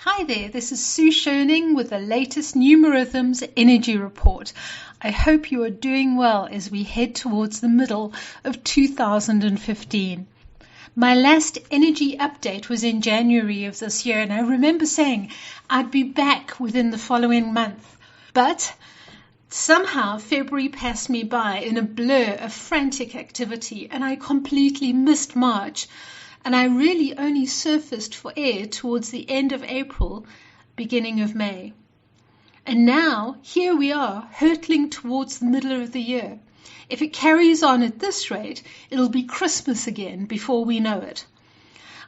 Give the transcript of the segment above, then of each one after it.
Hi there, this is Sue Schoning with the latest Numerithms Energy Report. I hope you are doing well as we head towards the middle of 2015. My last energy update was in January of this year, and I remember saying I'd be back within the following month. But somehow February passed me by in a blur of frantic activity, and I completely missed March. And I really only surfaced for air towards the end of April, beginning of May. And now, here we are, hurtling towards the middle of the year. If it carries on at this rate, it'll be Christmas again before we know it.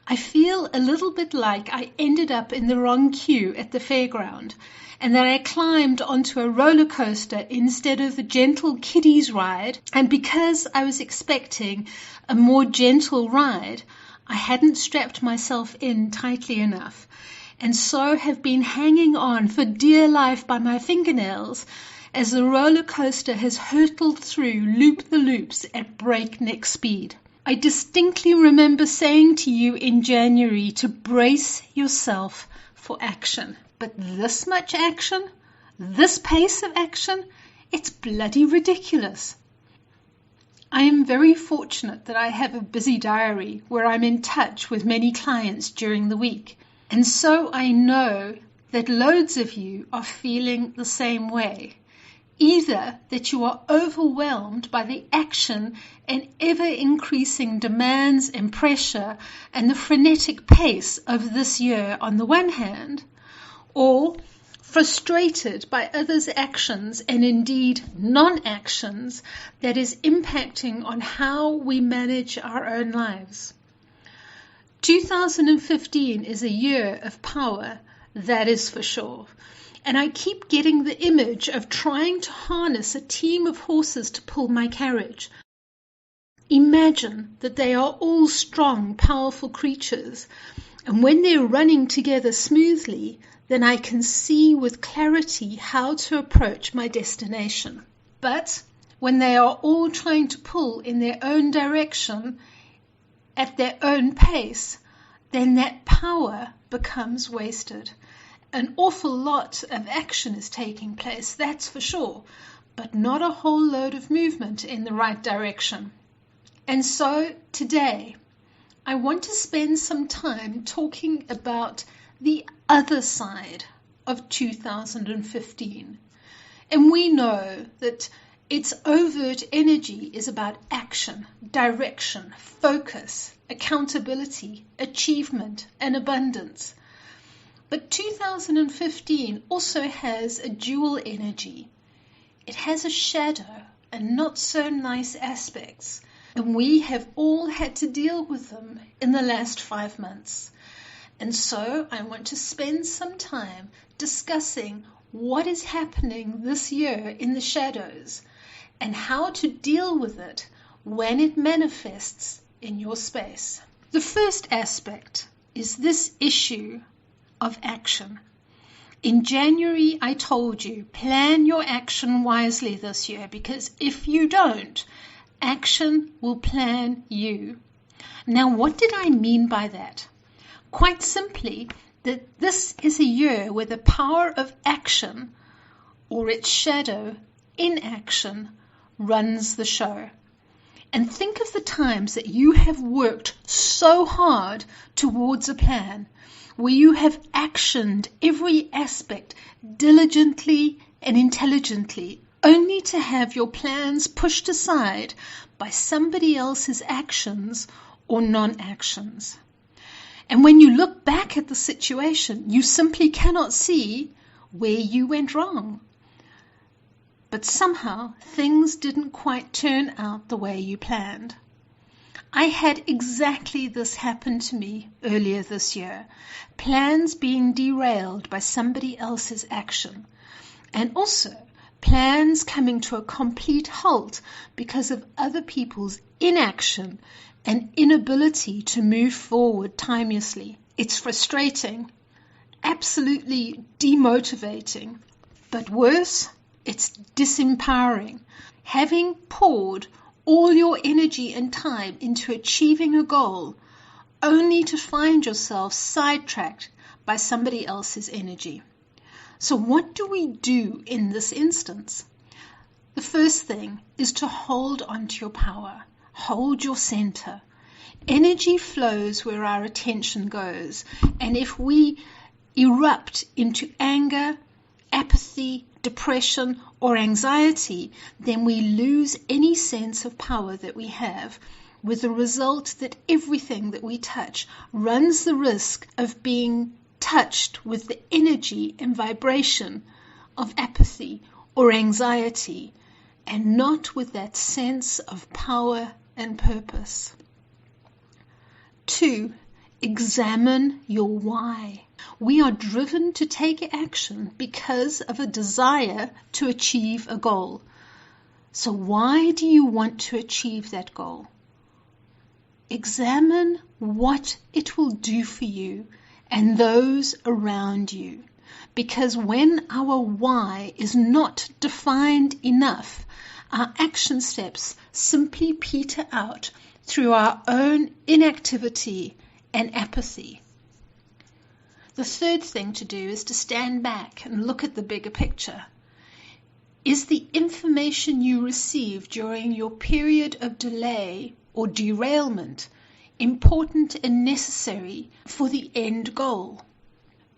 I feel a little bit like I ended up in the wrong queue at the fairground, and that I climbed onto a roller coaster instead of the gentle kiddies ride, and because I was expecting a more gentle ride, I hadn't strapped myself in tightly enough, and so have been hanging on for dear life by my fingernails as the roller coaster has hurtled through loop-the-loops at breakneck speed. I distinctly remember saying to you in January to brace yourself for action. But this much action? This pace of action? It's bloody ridiculous. I am very fortunate that I have a busy diary where I'm in touch with many clients during the week. And so I know that loads of you are feeling the same way. Either that you are overwhelmed by the action and ever-increasing demands and pressure and the frenetic pace of this year on the one hand, or frustrated by others' actions and indeed non-actions that is impacting on how we manage our own lives. 2015 is a year of power, that is for sure. And I keep getting the image of trying to harness a team of horses to pull my carriage. Imagine that they are all strong, powerful creatures, and when they're running together smoothly, then I can see with clarity how to approach my destination. But when they are all trying to pull in their own direction, at their own pace, then that power becomes wasted. An awful lot of action is taking place, that's for sure, but not a whole load of movement in the right direction. And so today, I want to spend some time talking about the other side of 2015. And we know that its overt energy is about action, direction, focus, accountability, achievement, and abundance. But 2015 also has a dual energy. It has a shadow and not so nice aspects, and we have all had to deal with them in the last 5 months. And so I want to spend some time discussing what is happening this year in the shadows and how to deal with it when it manifests in your space. The first aspect is this issue of action. In January, I told you, plan your action wisely this year, because if you don't, action will plan you. Now, what did I mean by that? Quite simply, that this is a year where the power of action, or its shadow, inaction, runs the show. And think of the times that you have worked so hard towards a plan, where you have actioned every aspect diligently and intelligently, only to have your plans pushed aside by somebody else's actions or non-actions. And when you look back at the situation, you simply cannot see where you went wrong. But somehow things didn't quite turn out the way you planned. I had exactly this happen to me earlier this year. Plans being derailed by somebody else's action. And also plans coming to a complete halt because of other people's inaction and inability to move forward timeously. It's frustrating, absolutely demotivating, but worse, it's disempowering. Having poured all your energy and time into achieving a goal, only to find yourself sidetracked by somebody else's energy. So what do we do in this instance? The first thing is to hold on to your power. Hold your center. Energy flows where our attention goes. And if we erupt into anger, apathy, depression, or anxiety, then we lose any sense of power that we have, with the result that everything that we touch runs the risk of being touched with the energy and vibration of apathy or anxiety, and not with that sense of power and purpose. 2. Examine your why. We are driven to take action because of a desire to achieve a goal. So why do you want to achieve that goal? Examine what it will do for you and those around you. Because when our why is not defined enough, our action steps simply peter out through our own inactivity and apathy. The third thing to do is to stand back and look at the bigger picture. Is the information you received during your period of delay or derailment important and necessary for the end goal?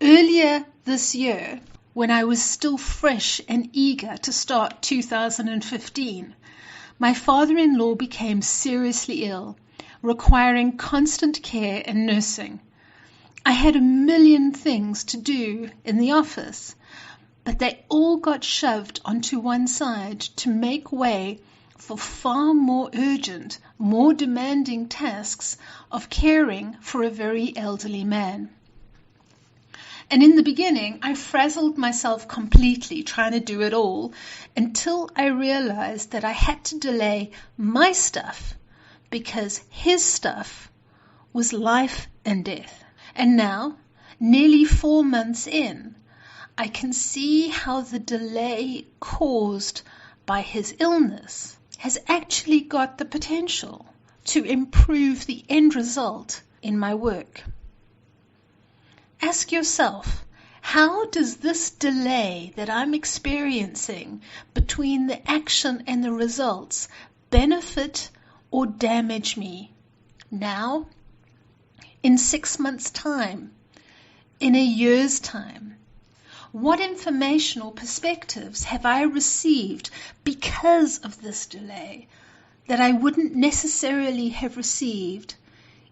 Earlier this year, when I was still fresh and eager to start 2015, my father-in-law became seriously ill, requiring constant care and nursing. I had a million things to do in the office, but they all got shoved onto one side to make way for far more urgent, more demanding tasks of caring for a very elderly man. And in the beginning, I frazzled myself completely trying to do it all until I realized that I had to delay my stuff because his stuff was life and death. And now, nearly 4 months in, I can see how the delay caused by his illness has actually got the potential to improve the end result in my work. Ask yourself, how does this delay that I'm experiencing between the action and the results benefit or damage me now, in 6 months' time, in a year's time? What information or perspectives have I received because of this delay that I wouldn't necessarily have received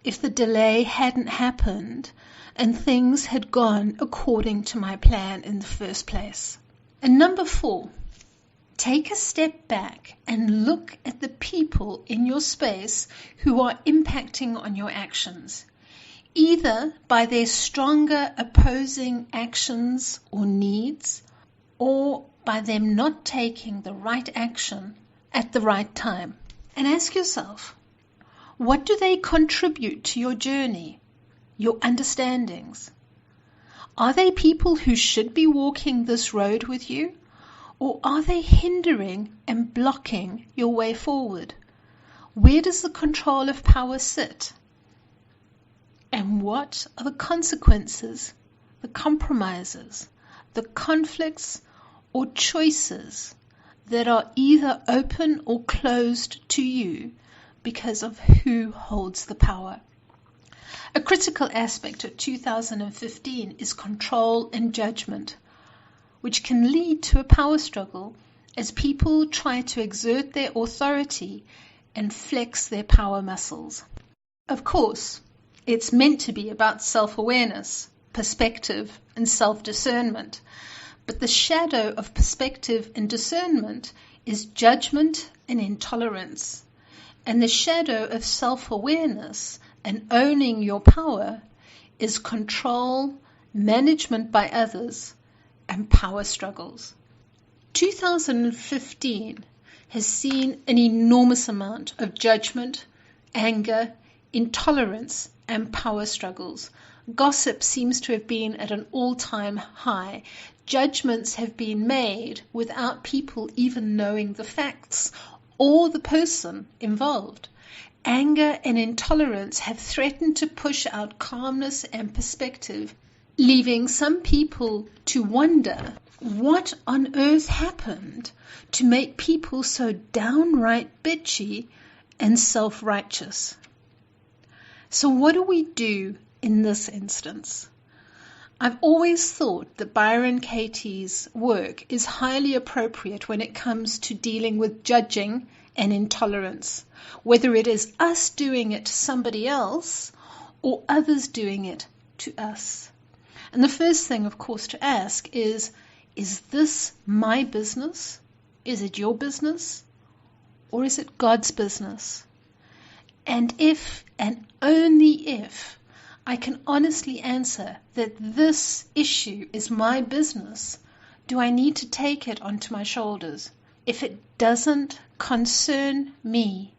if the delay hadn't happened and things had gone according to my plan in the first place? And number 4, take a step back and look at the people in your space who are impacting on your actions, either by their stronger opposing actions or needs, or by them not taking the right action at the right time. And ask yourself, what do they contribute to your journey, your understandings? Are they people who should be walking this road with you, or are they hindering and blocking your way forward? Where does the control of power sit? And what are the consequences, the compromises, the conflicts or choices that are either open or closed to you because of who holds the power? A critical aspect of 2015 is control and judgment, which can lead to a power struggle as people try to exert their authority and flex their power muscles. Of course, it's meant to be about self-awareness, perspective, and self-discernment. But the shadow of perspective and discernment is judgment and intolerance. And the shadow of self-awareness and owning your power is control, management by others, and power struggles. 2015 has seen an enormous amount of judgment, anger, intolerance, and power struggles. Gossip seems to have been at an all-time high. Judgments have been made without people even knowing the facts or the person involved. Anger and intolerance have threatened to push out calmness and perspective, leaving some people to wonder what on earth happened to make people so downright bitchy and self-righteous. So what do we do in this instance? I've always thought that Byron Katie's work is highly appropriate when it comes to dealing with judging and intolerance, whether it is us doing it to somebody else or others doing it to us. And the first thing, of course, to ask is this my business? Is it your business? Or is it God's business? And if, and only if, I can honestly answer that this issue is my business, do I need to take it onto my shoulders? If it doesn't concern me,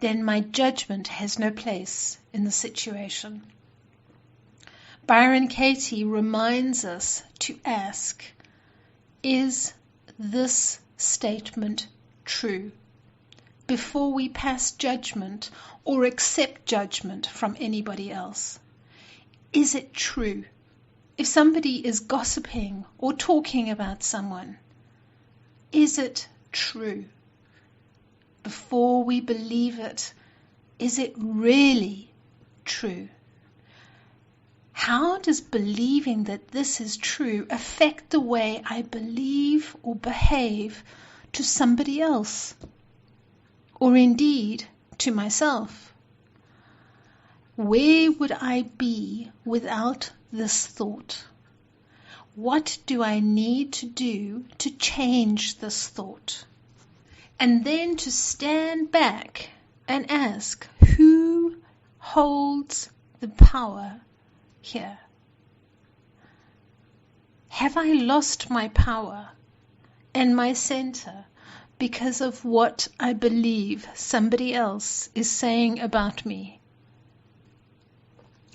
then my judgment has no place in the situation. Byron Katie reminds us to ask, is this statement true? Before we pass judgment or accept judgment from anybody else. Is it true? If somebody is gossiping or talking about someone, is it true? Before we believe it, is it really true? How does believing that this is true affect the way I believe or behave to somebody else? Or indeed to myself? Where would I be without this thought? What do I need to do to change this thought? And then to stand back and ask, who holds the power here? Have I lost my power and my center because of what I believe somebody else is saying about me?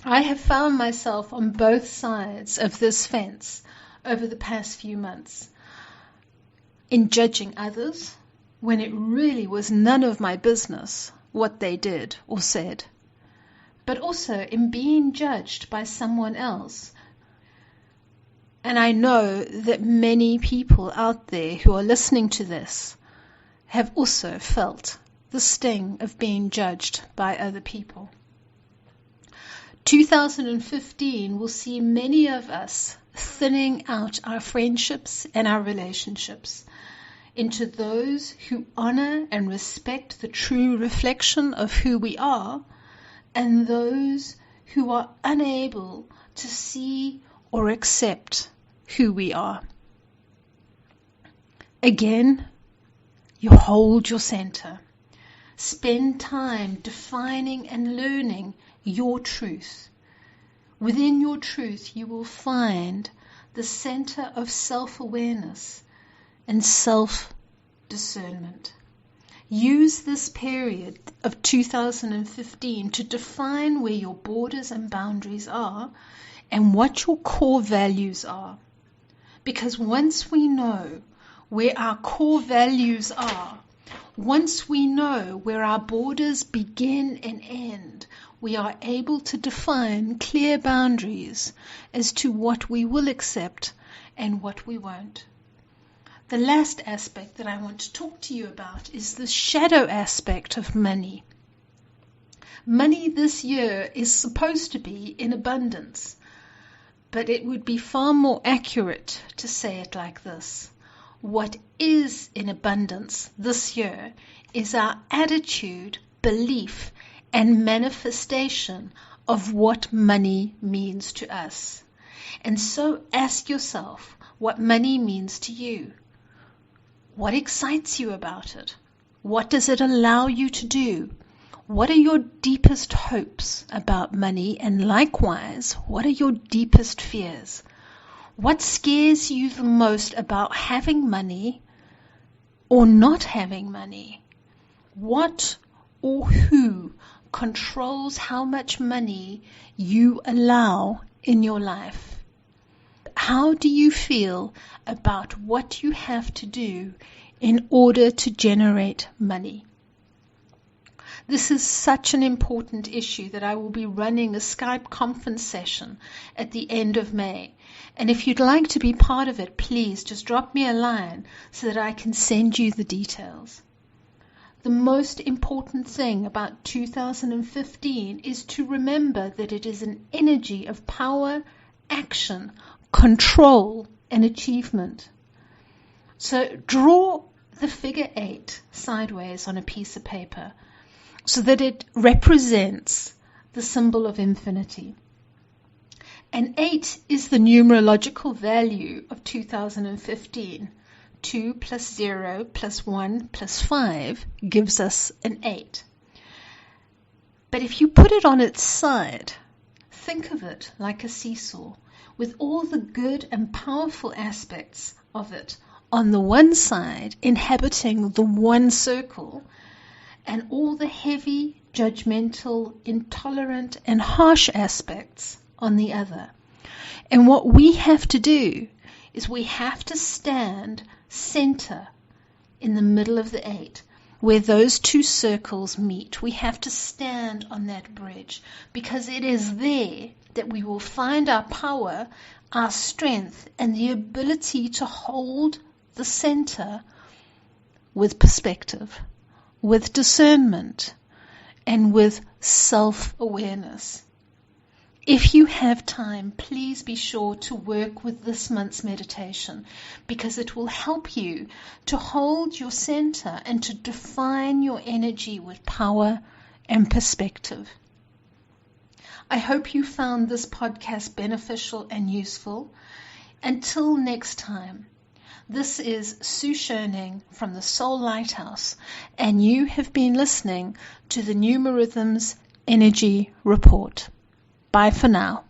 I have found myself on both sides of this fence over the past few months, in judging others when it really was none of my business what they did or said, but also in being judged by someone else. And I know that many people out there who are listening to this have also felt the sting of being judged by other people. 2015 will see many of us thinning out our friendships and our relationships into those who honor and respect the true reflection of who we are, and those who are unable to see or accept who we are. Again, you hold your center. Spend time defining and learning your truth. Within your truth, you will find the center of self-awareness and self-discernment. Use this period of 2015 to define where your borders and boundaries are and what your core values are. Because once we know where our core values are, once we know where our borders begin and end, we are able to define clear boundaries as to what we will accept and what we won't. The last aspect that I want to talk to you about is the shadow aspect of money. Money this year is supposed to be in abundance, but it would be far more accurate to say it like this. What is in abundance this year is our attitude, belief, and manifestation of what money means to us. And so ask yourself what money means to you. What excites you about it? What does it allow you to do? What are your deepest hopes about money? And likewise, what are your deepest fears? What scares you the most about having money or not having money? What or who controls how much money you allow in your life? How do you feel about what you have to do in order to generate money? This is such an important issue that I will be running a Skype conference session at the end of May. And if you'd like to be part of it, please just drop me a line so that I can send you the details. The most important thing about 2015 is to remember that it is an energy of power, action, control, and achievement. So draw the figure 8 sideways on a piece of paper so that it represents the symbol of infinity. And 8 is the numerological value of 2015. 2 plus 0 plus 1 plus 5 gives us an 8. But if you put it on its side, think of it like a seesaw, with all the good and powerful aspects of it on the one side inhabiting the one circle, and all the heavy, judgmental, intolerant, and harsh aspects on the other. And what we have to do is we have to stand center in the middle of the 8, where those two circles meet. We have to stand on that bridge, because it is there that we will find our power, our strength, and the ability to hold the center with perspective, with discernment, and with self-awareness. If you have time, please be sure to work with this month's meditation, because it will help you to hold your center and to define your energy with power and perspective. I hope you found this podcast beneficial and useful. Until next time, this is Sue Schoning from the Soul Lighthouse, and you have been listening to the Numerhythms Energy Report. Bye for now.